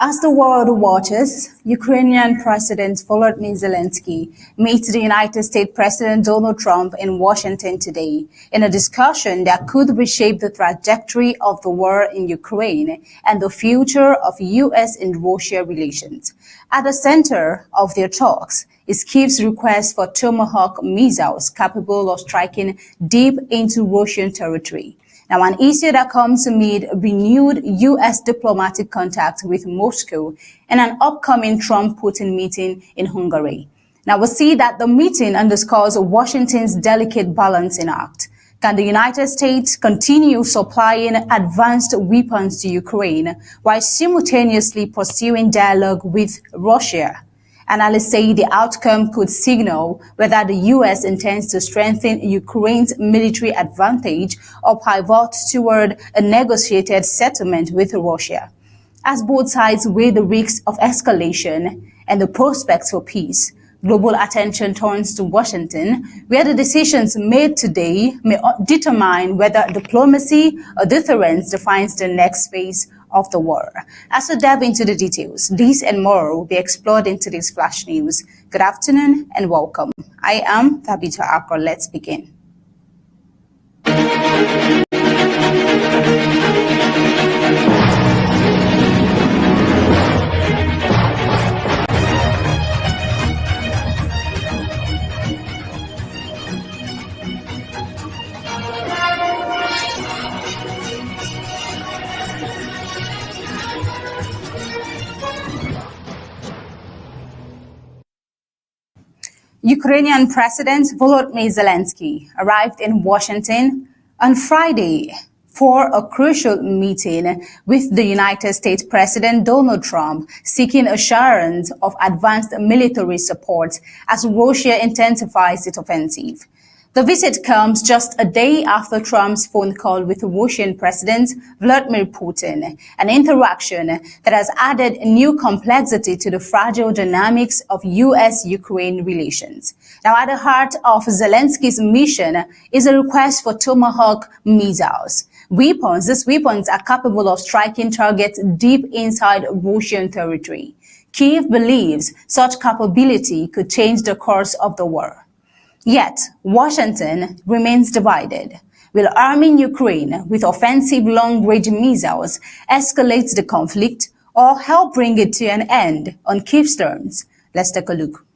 As the world watches, Ukrainian President Volodymyr Zelensky meets the United States President Donald Trump in Washington today in a discussion that could reshape the trajectory of the war in Ukraine and the future of U.S. and Russia relations. At the center of their talks is Kyiv's request for Tomahawk missiles capable of striking deep into Russian territory. Now, an issue that comes amid renewed U.S. diplomatic contact with Moscow and an upcoming Trump-Putin meeting in Hungary. Now, we'll see that the meeting underscores Washington's delicate balancing act. Can the United States continue supplying advanced weapons to Ukraine while simultaneously pursuing dialogue with Russia? Analysts say the outcome could signal whether the U.S. intends to strengthen Ukraine's military advantage or pivot toward a negotiated settlement with Russia. As both sides weigh the risks of escalation and the prospects for peace, global attention turns to Washington, where the decisions made today may determine whether diplomacy or deterrence defines the next phase of the war. As we dive into the details, these and more will be explored in today's Flash News. Good afternoon and welcome. I am Tabitha Akor. Let's begin. Ukrainian President Volodymyr Zelensky arrived in Washington on Friday for a crucial meeting with the United States President Donald Trump, seeking assurance of advanced military support as Russia intensifies its offensive. The visit comes just a day after Trump's phone call with Russian President Vladimir Putin, an interaction that has added new complexity to the fragile dynamics of U.S.-Ukraine relations. Now, at the heart of Zelensky's mission is a request for Tomahawk missiles. These weapons are capable of striking targets deep inside Russian territory. Kyiv believes such capability could change the course of the war. Yet, Washington remains divided. Will arming Ukraine with offensive long-range missiles escalate the conflict or help bring it to an end on Kyiv's terms? Let's take a look.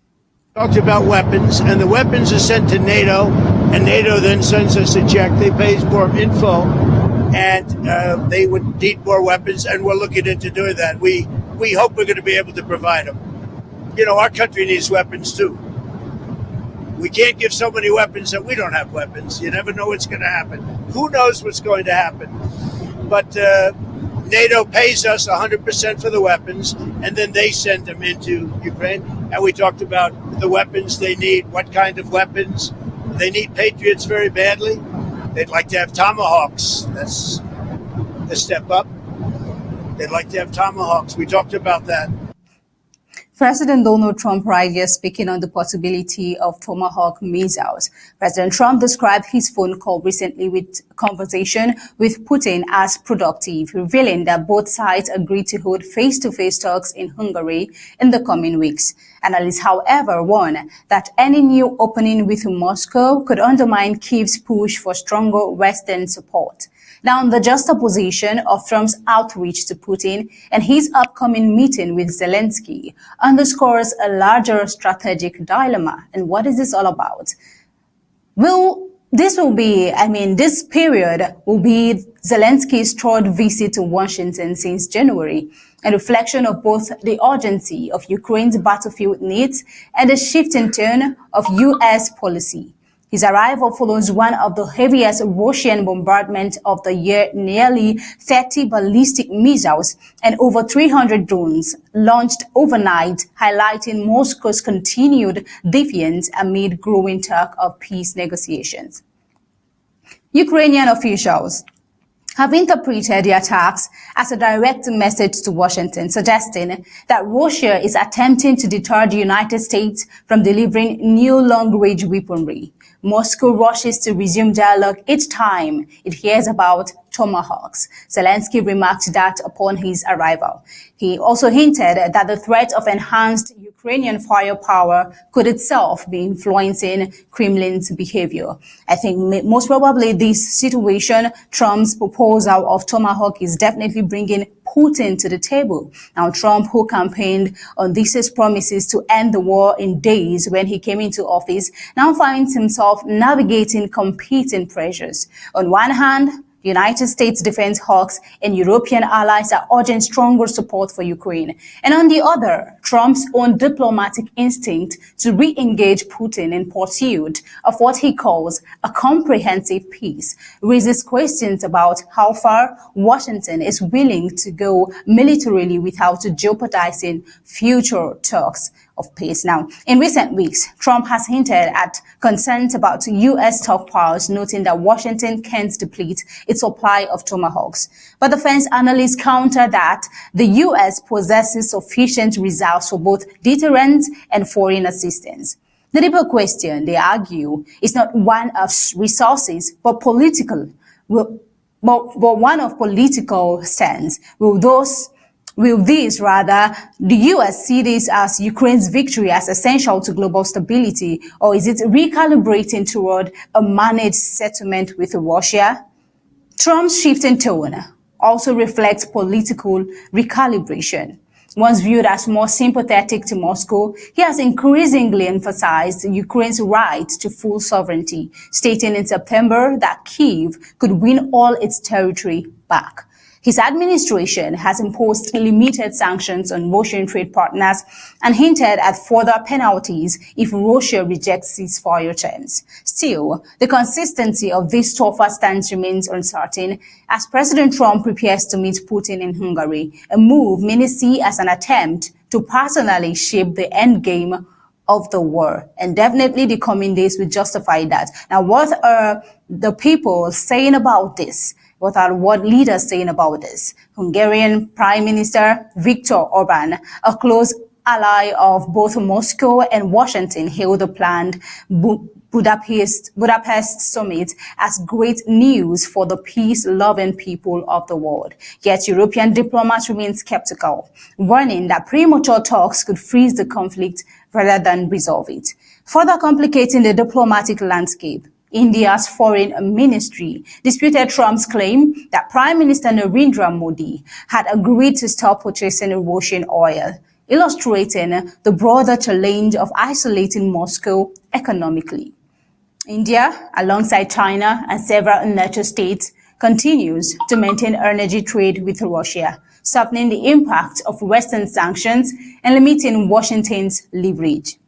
Talked about weapons, and the weapons are sent to NATO, and NATO then sends us a check. They pay for info, and they would need more weapons, and we're looking into doing that. We hope we're going to be able to provide them. You know, our country needs weapons too. We can't give so many weapons that we don't have weapons. You never know what's going to happen. Who knows what's going to happen? But NATO pays us 100% for the weapons, and then they send them into Ukraine. And we talked about the weapons they need, what kind of weapons. They need Patriots very badly. They'd like to have Tomahawks. That's a step up. They'd like to have Tomahawks. We talked about that. President Donald Trump right here speaking on the possibility of Tomahawk missiles. President Trump described his phone call recently with conversation with Putin as productive, revealing that both sides agreed to hold face-to-face talks in Hungary in the coming weeks. Analysts, however, warn that any new opening with Moscow could undermine Kyiv's push for stronger Western support. Now, the juxtaposition of Trump's outreach to Putin and his upcoming meeting with Zelensky underscores a larger strategic dilemma. And what is this all about? This period will be Zelensky's third visit to Washington since January, a reflection of both the urgency of Ukraine's battlefield needs and the shifting tone of U.S. policy. His arrival follows one of the heaviest Russian bombardment of the year, nearly 30 ballistic missiles and over 300 drones launched overnight, highlighting Moscow's continued defiance amid growing talk of peace negotiations. Ukrainian officials have interpreted the attacks as a direct message to Washington, suggesting that Russia is attempting to deter the United States from delivering new long-range weaponry. Moscow rushes to resume dialogue each time it hears about tomahawks. Zelensky remarked that upon his arrival. He also hinted that the threat of enhanced Ukrainian firepower could itself be influencing Kremlin's behavior. I think most probably this situation, Trump's proposal of tomahawk, is definitely bringing Putin to the table. Now, Trump, who campaigned on these promises to end the war in days when he came into office, now finds himself navigating competing pressures. On one hand, the United States defense hawks and European allies are urging stronger support for Ukraine. And on the other, Trump's own diplomatic instinct to re-engage Putin in pursuit of what he calls a comprehensive peace raises questions about how far Washington is willing to go militarily without jeopardizing future talks of peace. Now, in recent weeks, Trump has hinted at concerns about U.S. stockpiles, noting that Washington can't deplete its supply of tomahawks. But defense analysts counter that the U.S. possesses sufficient reserves for both deterrence and foreign assistance. The deeper question, they argue, is not one of resources, but political. But one of political stance. Will the U.S. see this as Ukraine's victory as essential to global stability, or is it recalibrating toward a managed settlement with Russia? Trump's shifting tone also reflects political recalibration. Once viewed as more sympathetic to Moscow, he has increasingly emphasized Ukraine's right to full sovereignty, stating in September that Kyiv could win all its territory back. His administration has imposed limited sanctions on Russian trade partners and hinted at further penalties if Russia rejects ceasefire terms. Still, the consistency of this tougher stance remains uncertain as President Trump prepares to meet Putin in Hungary, a move many see as an attempt to personally shape the endgame of the war. And definitely the coming days will justify that. Now, what are the people saying about this? What are leaders saying about this? Hungarian Prime Minister Viktor Orban, a close ally of both Moscow and Washington, hailed the planned Budapest summit as great news for the peace-loving people of the world. Yet European diplomats remain skeptical, warning that premature talks could freeze the conflict rather than resolve it. Further complicating the diplomatic landscape, India's foreign ministry disputed Trump's claim that Prime Minister Narendra Modi had agreed to stop purchasing Russian oil, illustrating the broader challenge of isolating Moscow economically. India, alongside China and several NATO states, continues to maintain energy trade with Russia, softening the impact of Western sanctions and limiting Washington's leverage.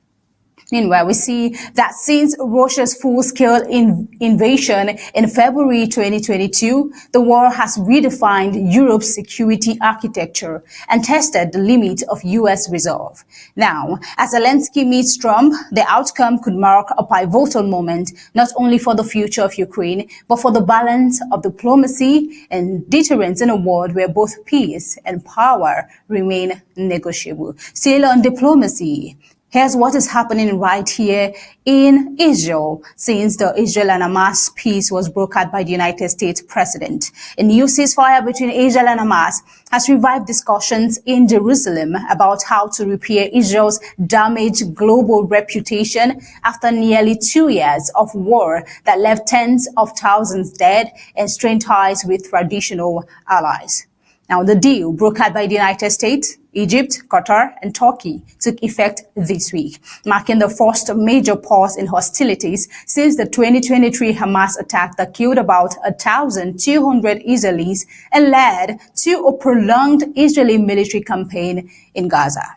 Meanwhile, we see that since Russia's full-scale invasion in February 2022, the war has redefined Europe's security architecture and tested the limit of U.S. resolve. Now, as Zelensky meets Trump, the outcome could mark a pivotal moment not only for the future of Ukraine, but for the balance of diplomacy and deterrence in a world where both peace and power remain negotiable. Still on diplomacy, here's what is happening right here in Israel since the Israel and Hamas peace was brokered by the United States president. A new ceasefire between Israel and Hamas has revived discussions in Jerusalem about how to repair Israel's damaged global reputation after nearly 2 years of war that left tens of thousands dead and strained ties with traditional allies. Now, the deal brokered by the United States, Egypt, Qatar, and Turkey took effect this week, marking the first major pause in hostilities since the 2023 Hamas attack that killed about 1,200 Israelis and led to a prolonged Israeli military campaign in Gaza.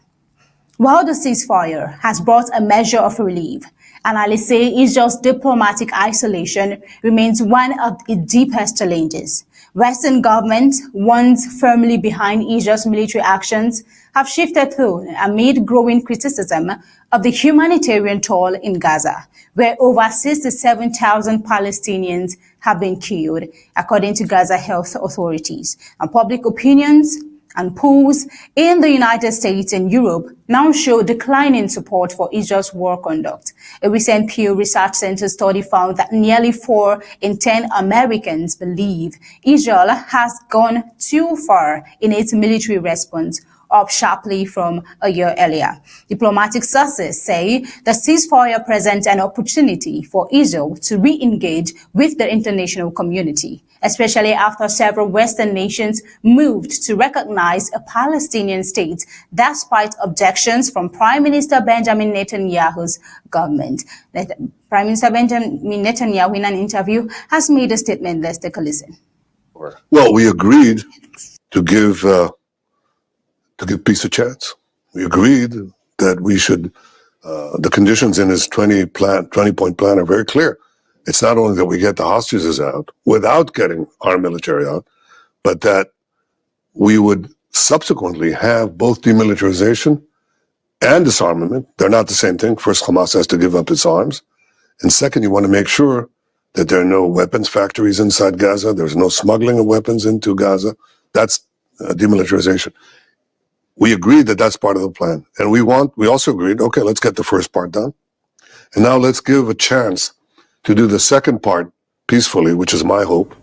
While the ceasefire has brought a measure of relief, analysts say Israel's diplomatic isolation remains one of its deepest challenges. Western governments, once firmly behind Israel's military actions, have shifted tone amid growing criticism of the humanitarian toll in Gaza, where over 67,000 Palestinians have been killed, according to Gaza health authorities. And public opinions And polls in the United States and Europe now show declining support for Israel's war conduct. A recent Pew Research Center study found that nearly 4 in 10 Americans believe Israel has gone too far in its military response, up sharply from a year earlier. Diplomatic sources say the ceasefire presents an opportunity for Israel to re-engage with the international community, especially after several Western nations moved to recognize a Palestinian state despite objections from Prime Minister Benjamin Netanyahu's government. Prime Minister Benjamin Netanyahu, in an interview, has made a statement. Let's take a listen. Well, we agreed to give peace a chance. We agreed that we should, the conditions in his 20-point plan are very clear. It's not only that we get the hostages out without getting our military out, but that we would subsequently have both demilitarization and disarmament. They're not the same thing. First, Hamas has to give up its arms. And second, you want to make sure that there are no weapons factories inside Gaza. There's no smuggling of weapons into Gaza. That's demilitarization. We agreed that that's part of the plan. And we also agreed, okay, let's get the first part done. And now let's give a chance to do the second part peacefully, which is my hope.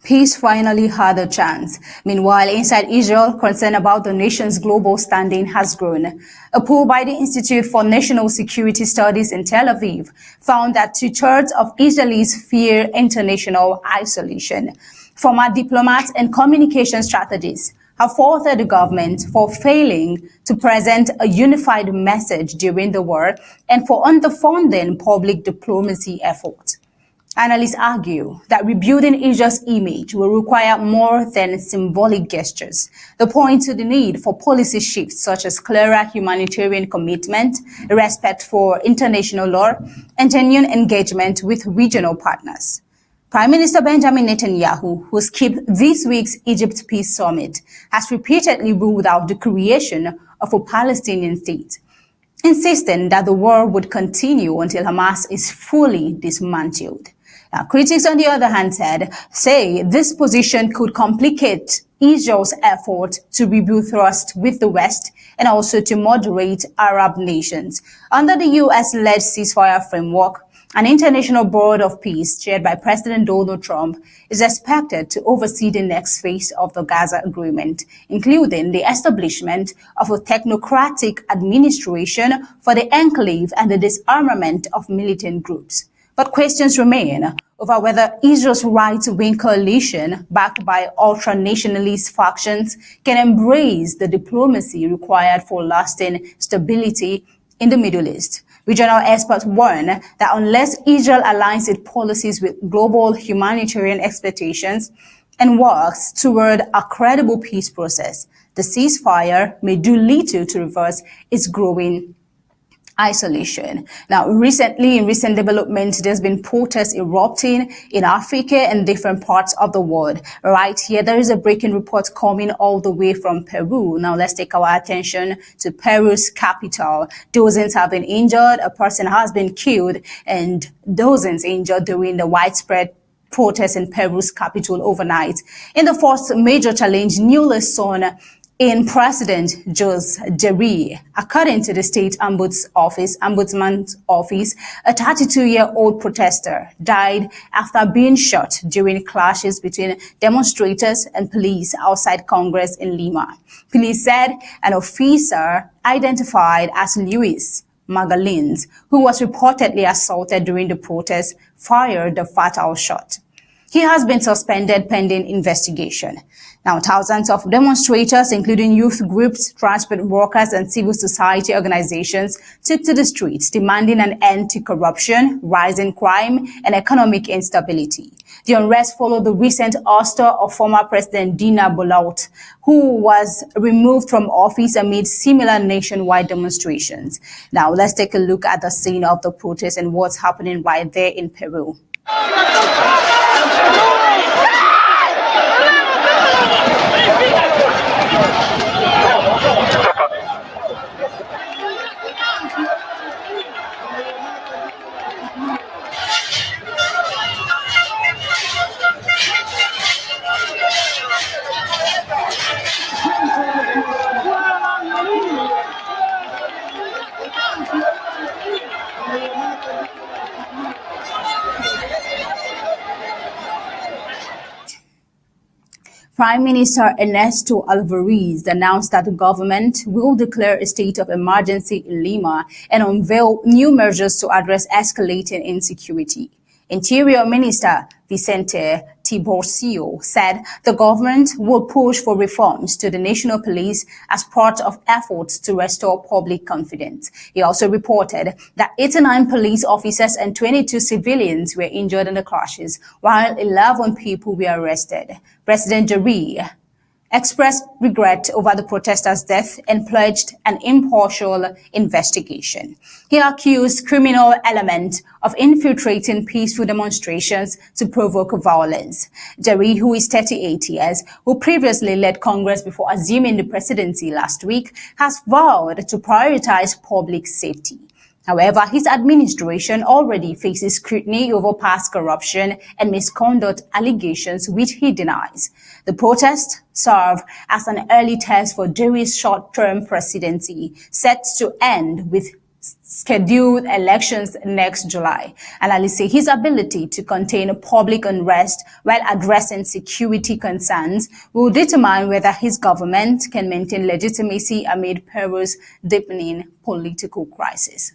Peace finally had a chance. Meanwhile, inside Israel, concern about the nation's global standing has grown. A poll by the Institute for National Security Studies in Tel Aviv found that 2/3 of Israelis fear international isolation. Former diplomats and communication strategists have faulted the government for failing to present a unified message during the war and for underfunding public diplomacy efforts. Analysts argue that rebuilding Israel's image will require more than symbolic gestures. They point to the need for policy shifts such as clearer humanitarian commitment, respect for international law, and genuine engagement with regional partners. Prime Minister Benjamin Netanyahu, who skipped this week's Egypt Peace Summit, has repeatedly ruled out the creation of a Palestinian state, insisting that the war would continue until Hamas is fully dismantled. Now, critics, on the other hand, say this position could complicate Israel's effort to rebuild trust with the West and also to moderate Arab nations. Under the U.S.-led ceasefire framework, an international board of peace chaired by President Donald Trump is expected to oversee the next phase of the Gaza agreement, including the establishment of a technocratic administration for the enclave and the disarmament of militant groups. But questions remain over whether Israel's right-wing coalition, backed by ultra-nationalist factions, can embrace the diplomacy required for lasting stability in the Middle East. Regional experts warn that unless Israel aligns its policies with global humanitarian expectations and works toward a credible peace process, the ceasefire may do little to reverse its growing isolation. Now, in recent developments, there's been protests erupting in Africa and different parts of the world. Right here, there is a breaking report coming all the way from Peru. Now, let's take our attention to Peru's capital. Dozens have been injured, a person has been killed, and dozens injured during the widespread protests in Peru's capital overnight. In the first major challenge, newly sworn in President Jose Jerry, according to the state ombudsman's office, a 32-year-old protester died after being shot during clashes between demonstrators and police outside Congress in Lima. Police said an officer identified as Luis Magalhães, who was reportedly assaulted during the protest, fired the fatal shot. He has been suspended pending investigation. Now, thousands of demonstrators, including youth groups, transport workers, and civil society organizations, took to the streets demanding an end to corruption, rising crime, and economic instability. The unrest followed the recent ouster of former President Dina Bolaut, who was removed from office amid similar nationwide demonstrations. Now, let's take a look at the scene of the protest and what's happening right there in Peru. Prime Minister Ernesto Alvarez announced that the government will declare a state of emergency in Lima and unveil new measures to address escalating insecurity. Interior Minister Vicente Tiburcio said the government will push for reforms to the national police as part of efforts to restore public confidence. He also reported that 89 police officers and 22 civilians were injured in the clashes, while 11 people were arrested. President Jair expressed regret over the protesters' death and pledged an impartial investigation. He accused criminal elements of infiltrating peaceful demonstrations to provoke violence. Jair, who is 38 years, who previously led Congress before assuming the presidency last week, has vowed to prioritize public safety. However, his administration already faces scrutiny over past corruption and misconduct allegations, which he denies. The protests serve as an early test for Jair's short-term presidency, set to end with scheduled elections next July. Analysts say his ability to contain public unrest while addressing security concerns will determine whether his government can maintain legitimacy amid Peru's deepening political crisis.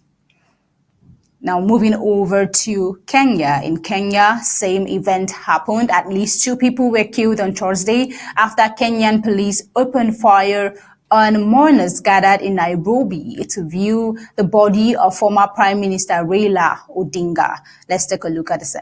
Now moving over to Kenya. In Kenya, same event happened. At least 2 people were killed on Thursday after Kenyan police opened fire on mourners gathered in Nairobi to view the body of former Prime Minister Raila Odinga. Let's take a look at this.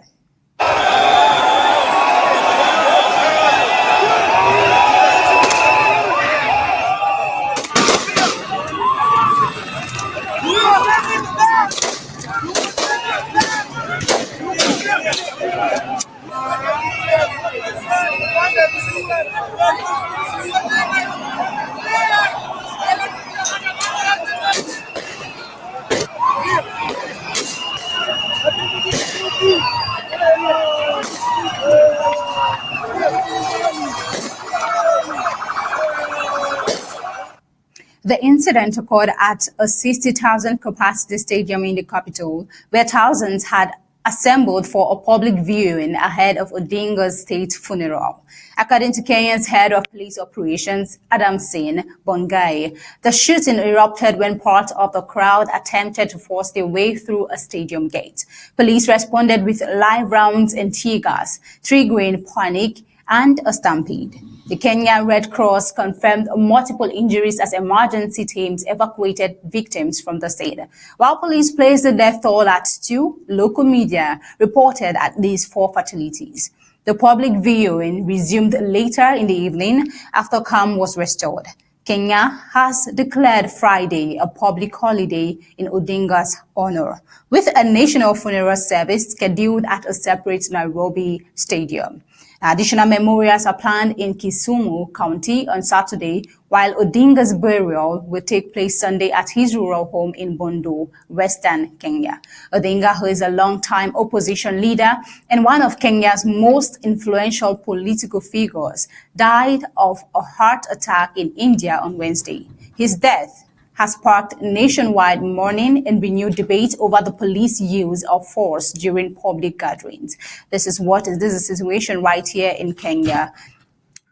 The incident occurred at a 60,000 capacity stadium in the capital, where thousands had assembled for a public viewing ahead of Odinga's state funeral. According to Kenya's head of police operations, Adam Singh Bongai, the shooting erupted when part of the crowd attempted to force their way through a stadium gate. Police responded with live rounds and tear gas, triggering panic and a stampede. The Kenya Red Cross confirmed multiple injuries as emergency teams evacuated victims from the scene. While police placed the death toll at 2, local media reported at least 4 fatalities. The public viewing resumed later in the evening after calm was restored. Kenya has declared Friday a public holiday in Odinga's honor, with a national funeral service scheduled at a separate Nairobi stadium. Additional memorials are planned in Kisumu County on Saturday, while Odinga's burial will take place Sunday at his rural home in Bondo, Western Kenya. Odinga, who is a long-time opposition leader and one of Kenya's most influential political figures, died of a heart attack in India on Wednesday. His death has sparked nationwide mourning and renewed debate over the police use of force during public gatherings. This is the situation right here in Kenya.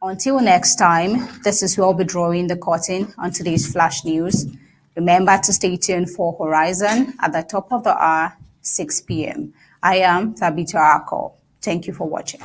Until next time, this is where we'll be drawing the curtain on today's Flash News. Remember to stay tuned for Horizon at the top of the hour, 6 p.m. I am Thabita Ako. Thank you for watching.